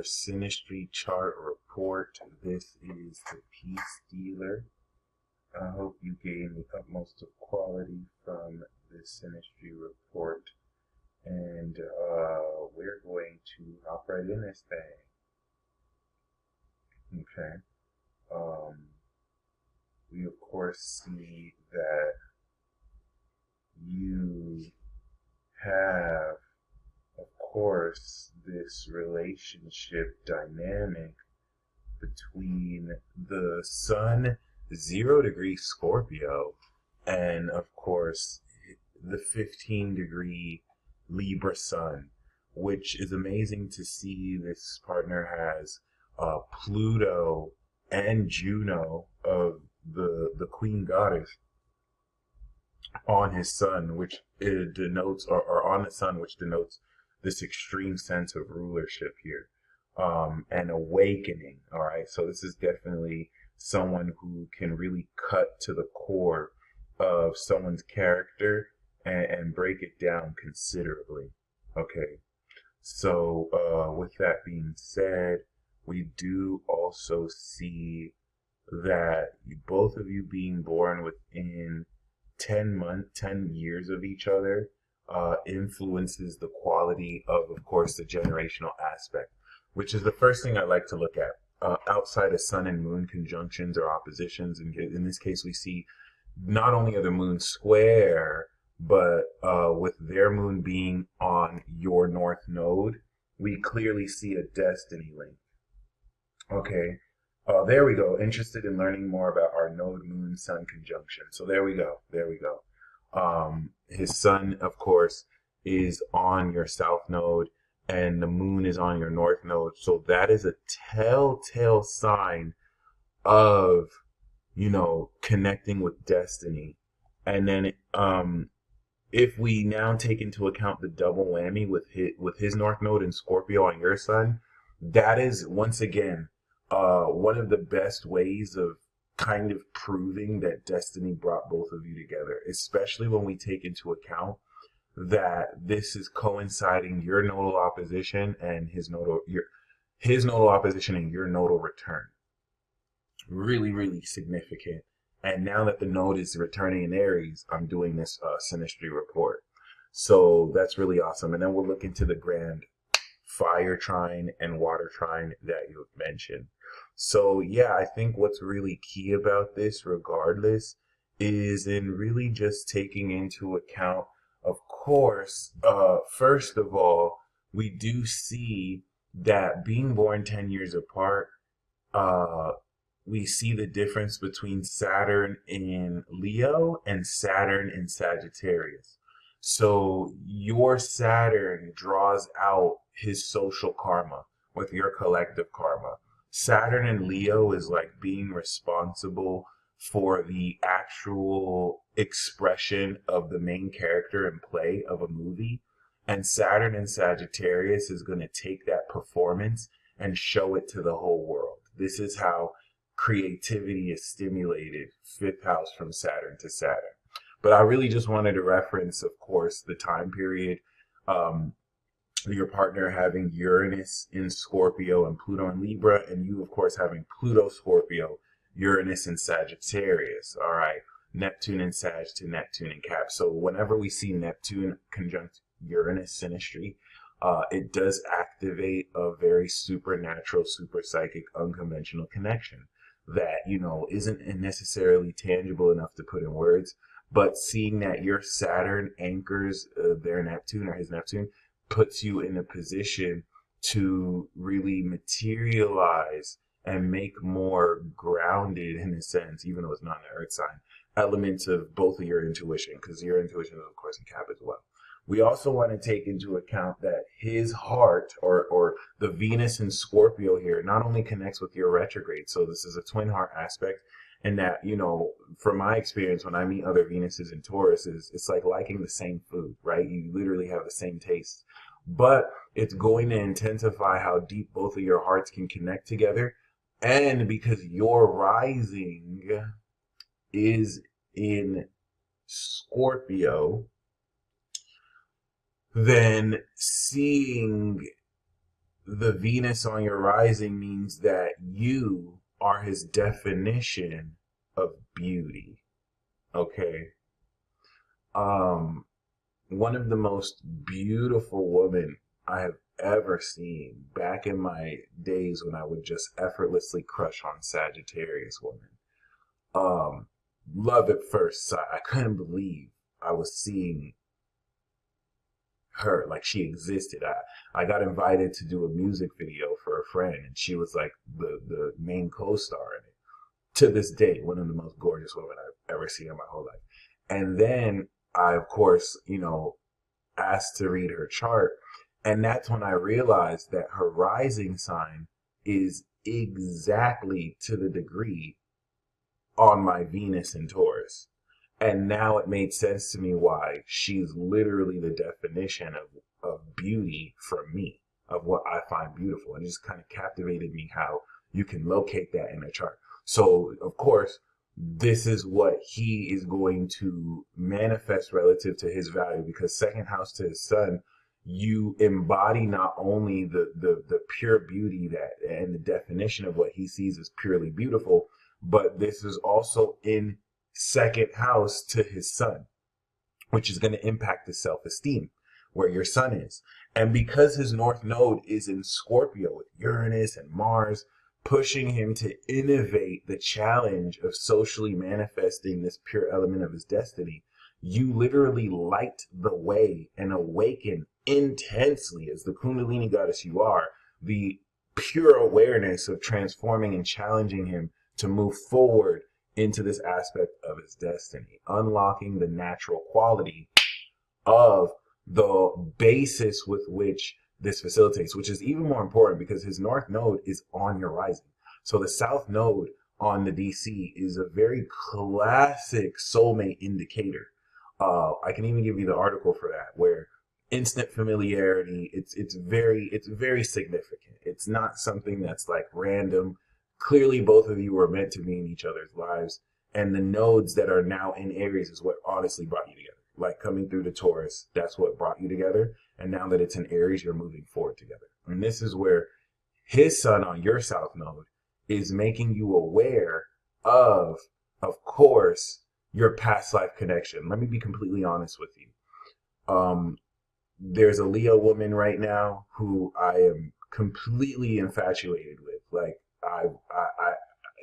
Synastry chart report. This is the Peace Dealer. I hope you gain the utmost of quality from this Synastry report. And we're going to hop right in this thing. Okay. We of course see that you have, of course, this relationship dynamic between the Sun 0-degree Scorpio and, of course, the 15-degree Libra Sun, which is amazing to see. This partner has Pluto and Juno of the Queen Goddess on his Sun, which it denotes, or on the Sun, which denotes this extreme sense of rulership here, and awakening. All right, so this is definitely someone who can really cut to the core of someone's character and break it down considerably. Okay, so with that being said, we do also see that both of you being born within 10 years of each other influences the quality of course, the generational aspect, which is the first thing I like to look at. Outside of Sun and Moon conjunctions or oppositions, and in this case we see not only are the moon square, but with their moon being on your north node, we clearly see a destiny link. Okay, there we go. Interested in learning more about our node moon sun conjunction. So there we go. His sun, of course, is on your south node and the moon is on your north node. So that is a telltale sign of, connecting with destiny. And then if we now take into account the double whammy with his north node and Scorpio on your sun, that is once again one of the best ways of kind of proving that destiny brought both of you together, especially when we take into account that this is coinciding your nodal opposition and his nodal opposition and your nodal return. Really, really significant. And now that the node is returning in Aries, I'm doing this Synastry report. So that's really awesome. And then we'll look into the grand fire trine and water trine that you've mentioned. So yeah, I think what's really key about this, regardless, is in really just taking into account, of course, first of all, we do see that being born 10 years apart, we see the difference between Saturn in Leo and Saturn in Sagittarius. So your Saturn draws out his social karma with your collective karma. Saturn in Leo is like being responsible for the actual expression of the main character and play of a movie. And Saturn in Sagittarius is going to take that performance and show it to the whole world. This is how creativity is stimulated, fifth house from Saturn to Saturn. But I really just wanted to reference, of course, the time period, your partner having Uranus in Scorpio and Pluto in Libra, and you, of course, having Pluto, Scorpio, Uranus in Sagittarius. All right, Neptune in Sag to Neptune in Cap. So whenever we see Neptune conjunct Uranus Synastry, it does activate a very supernatural, super psychic, unconventional connection that, isn't necessarily tangible enough to put in words. But seeing that your Saturn anchors their Neptune or his Neptune puts you in a position to really materialize and make more grounded, in a sense, even though it's not an earth sign, elements of both of your intuition, because your intuition is, of course, in Cap as well. We also want to take into account that his heart, or the Venus in Scorpio here, not only connects with your retrograde, so this is a twin heart aspect, and that, from my experience, when I meet other Venuses and Tauruses, it's like liking the same food, right? You literally have the same taste. But it's going to intensify how deep both of your hearts can connect together. And because your rising is in Scorpio, then seeing the Venus on your rising means that you are his definition of beauty. Okay. Um, One of the most beautiful women I have ever seen back in my days when I would just effortlessly crush on Sagittarius women. Um, Love at first sight. I couldn't believe I was seeing her, like she existed. I got invited to do a music video for a friend, and she was like the main co-star in it. To this day, one of the most gorgeous women I've ever seen in my whole life. And then I, of course, asked to read her chart, and that's when I realized that her rising sign is exactly to the degree on my Venus in Taurus. And now it made sense to me why she's literally the definition of beauty for me, of what I find beautiful. And it just kind of captivated me how you can locate that in a chart. So, of course, this is what he is going to manifest relative to his value, because second house to his sun, you embody not only the pure beauty that and the definition of what he sees as purely beautiful, but this is also in second house to his sun, which is going to impact his self-esteem, where your sun is. And because his north node is in Scorpio with Uranus and Mars, pushing him to innovate the challenge of socially manifesting this pure element of his destiny, you literally light the way and awaken intensely, as the Kundalini goddess you are, the pure awareness of transforming and challenging him to move forward into this aspect of his destiny, unlocking the natural quality of the basis with which this facilitates, which is even more important because his north node is on your rising. So the south node on the DC is a very classic soulmate indicator. I can even give you the article for that, where instant familiarity, it's very significant. It's not something that's like random. Clearly both of you were meant to be in each other's lives, and the nodes that are now in Aries is what honestly brought you together. Like coming through the Taurus, that's what brought you together. And now that it's in Aries, you're moving forward together. And this is where his sun on your south node is making you aware of course, your past life connection. Let me be completely honest with you. There's a Leo woman right now who I am completely infatuated with. Like I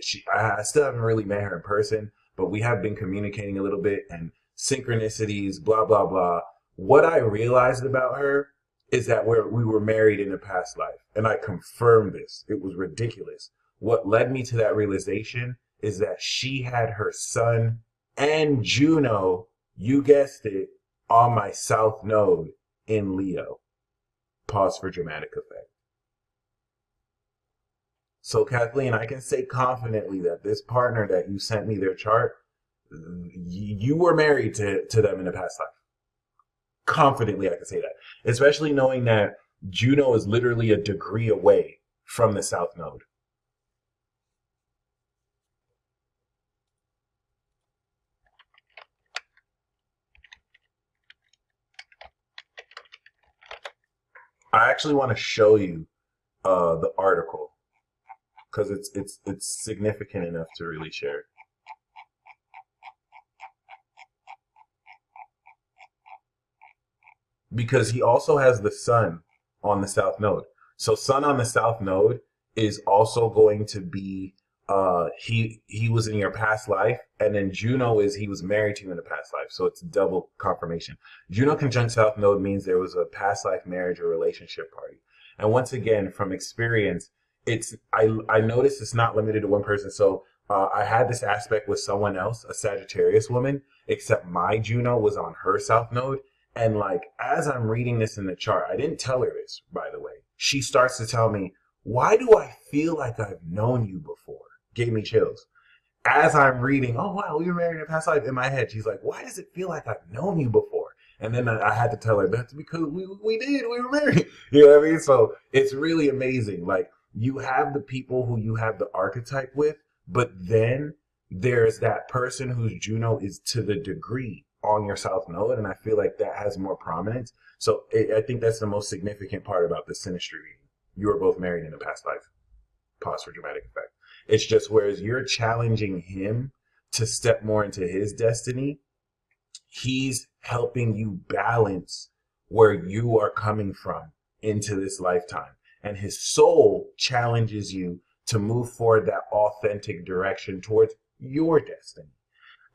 still haven't really met her in person, but we have been communicating a little bit, and synchronicities, blah, blah, blah. What I realized about her is that we were married in a past life. And I confirmed this. It was ridiculous. What led me to that realization is that she had her sun and Juno, you guessed it, on my south node in Leo. Pause for dramatic effect. So Kathleen, I can say confidently that this partner that you sent me their chart, you were married to them in a past life. Confidently, I can say that. Especially knowing that Juno is literally a degree away from the south node. I actually want to show you the article because it's significant enough to really share. Because he also has the sun on the south node. So sun on the south node is also going to be he was in your past life, and then Juno is he was married to you in a past life. So it's double confirmation. Juno conjunct south node means there was a past life marriage or relationship party. And once again, from experience, I noticed it's not limited to one person. So I had this aspect with someone else, a Sagittarius woman, except my Juno was on her south node. And like, as I'm reading this in the chart, I didn't tell her this, by the way. She starts to tell me, why do I feel like I've known you before? Gave me chills. As I'm reading, oh, wow, we were married in a past life, in my head, she's like, why does it feel like I've known you before? And then I had to tell her, that's because we were married. You know what I mean? So it's really amazing. Like, you have the people who you have the archetype with, but then there's that person whose Juno is to the degree on your south node, and I feel like that has more prominence. So I think that's the most significant part about the Synastry reading. you were both married in a past life. Pause for dramatic effect. It's just whereas you're challenging him to step more into his destiny, he's helping you balance where you are coming from into this lifetime. And his soul challenges you to move forward that authentic direction towards your destiny.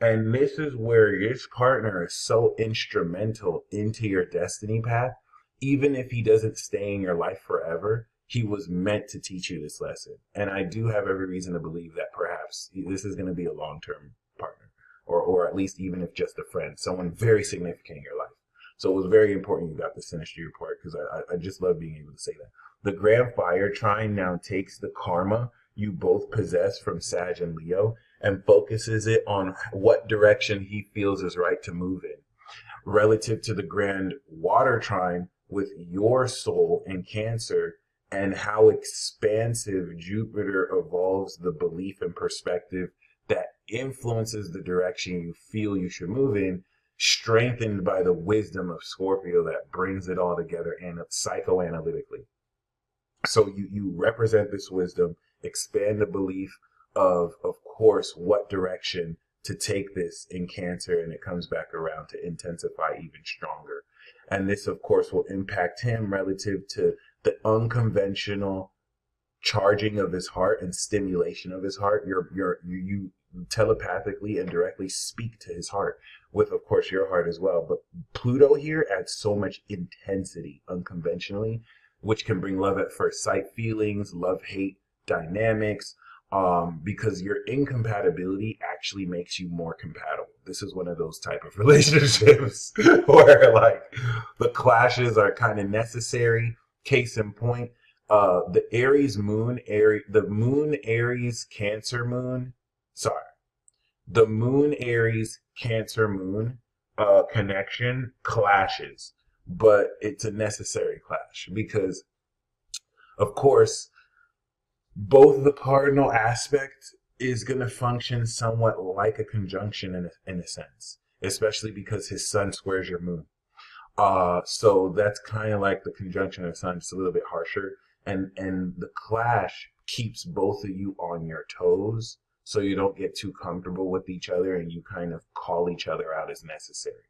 And this is where your partner is so instrumental into your destiny path. Even if he doesn't stay in your life forever, he was meant to teach you this lesson. And I do have every reason to believe that perhaps this is going to be a long-term partner, or at least even if just a friend, someone very significant in your life. So it was very important you got the Synastry report, because I just love being able to say that. The Grand Fire Trine now takes the karma you both possess from Sag and Leo and focuses it on what direction he feels is right to move in. Relative to the Grand Water Trine with your soul in Cancer, and how expansive Jupiter evolves the belief and perspective that influences the direction you feel you should move in, strengthened by the wisdom of Scorpio that brings it all together and psychoanalytically. So you represent this wisdom, expand the belief of course, what direction to take this in Cancer, and it comes back around to intensify even stronger. And this, of course, will impact him relative to the unconventional charging of his heart and stimulation of his heart. You telepathically and directly speak to his heart with, of course, your heart as well. But Pluto here adds so much intensity unconventionally, which can bring love at first sight feelings, love-hate dynamics, because your incompatibility actually makes you more compatible. This is one of those type of relationships where like the clashes are kind of necessary. Case in point, the moon Aries Cancer moon, the moon Aries Cancer moon connection clashes, but it's a necessary clash because, of course, both the cardinal aspect is going to function somewhat like a conjunction in a sense, especially because his sun squares your moon. So that's kind of like the conjunction of the sun, just a little bit harsher. And the clash keeps both of you on your toes so you don't get too comfortable with each other and you kind of call each other out as necessary.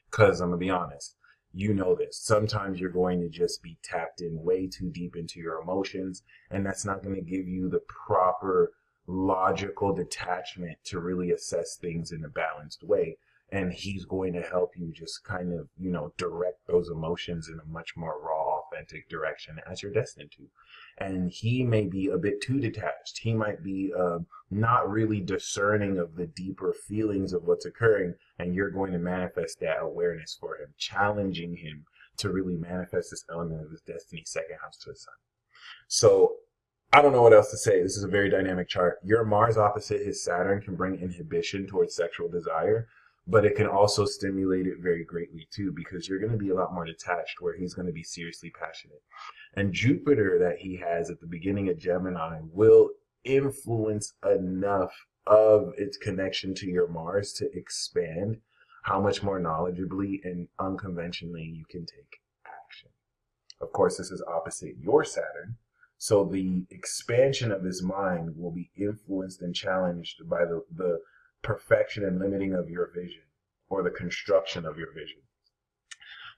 Because I'm going to be honest, you know this. Sometimes you're going to just be tapped in way too deep into your emotions, and that's not going to give you the proper logical detachment to really assess things in a balanced way. And he's going to help you just kind of, direct those emotions in a much more raw, authentic direction as you're destined to. And he may be a bit too detached. He might be not really discerning of the deeper feelings of what's occurring. And you're going to manifest that awareness for him, challenging him to really manifest this element of his destiny, second house to the sun. So I don't know what else to say. This is a very dynamic chart. Your Mars opposite his Saturn can bring inhibition towards sexual desire, but it can also stimulate it very greatly too, because you're going to be a lot more detached where he's going to be seriously passionate. And Jupiter that he has at the beginning of Gemini will influence enough of its connection to your Mars to expand how much more knowledgeably and unconventionally you can take action. Of course, this is opposite your Saturn. So the expansion of his mind will be influenced and challenged by the perfection and limiting of your vision, or the construction of your vision.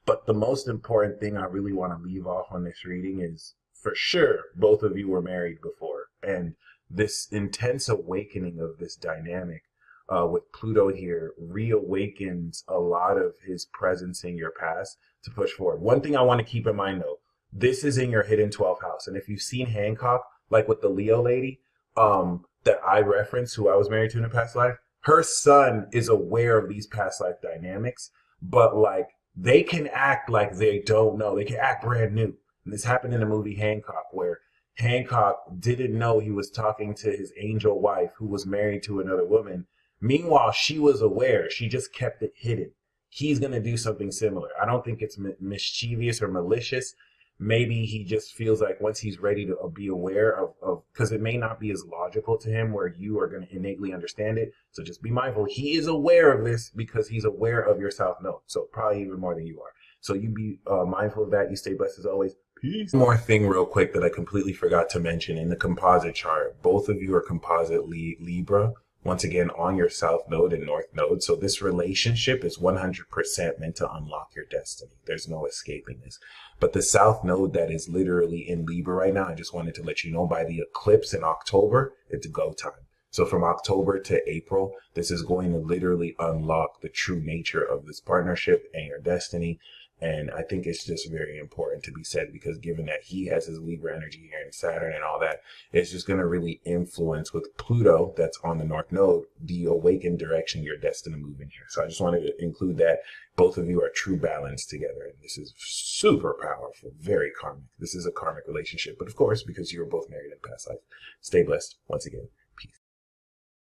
But the most important thing I really want to leave off on this reading is, for sure, both of you were married before. And this intense awakening of this dynamic with Pluto here reawakens a lot of his presence in your past to push forward. One thing I want to keep in mind, though, this is in your hidden 12th house. And if you've seen Hancock, like with the Leo lady that I referenced, who I was married to in a past life, her son is aware of these past life dynamics, but like they can act like they don't know. They can act brand new. And this happened in the movie Hancock, where Hancock didn't know he was talking to his angel wife who was married to another woman. Meanwhile, she was aware. She just kept it hidden. He's going to do something similar. I don't think it's mischievous or malicious. Maybe he just feels like once he's ready to be aware of, because it may not be as logical to him where you are going to innately understand it. So just be mindful. He is aware of this because he's aware of your South Node. So probably even more than you are. So you be mindful of that. You stay blessed as always. Peace. One more thing real quick that I completely forgot to mention in the composite chart. Both of you are composite Libra. Once again, on your south node and north node. So this relationship is 100% meant to unlock your destiny. There's no escaping this. But the south node that is literally in Libra right now, I just wanted to let you know by the eclipse in October, it's go time. So from October to April, this is going to literally unlock the true nature of this partnership and your destiny. And I think it's just very important to be said, because given that he has his Libra energy here and Saturn and all that, it's just going to really influence with Pluto that's on the North Node, the awakened direction you're destined to move in here. So I just wanted to include that. Both of you are true balance together. And this is super powerful, very karmic. This is a karmic relationship. But of course, because you were both married in past life, stay blessed once again.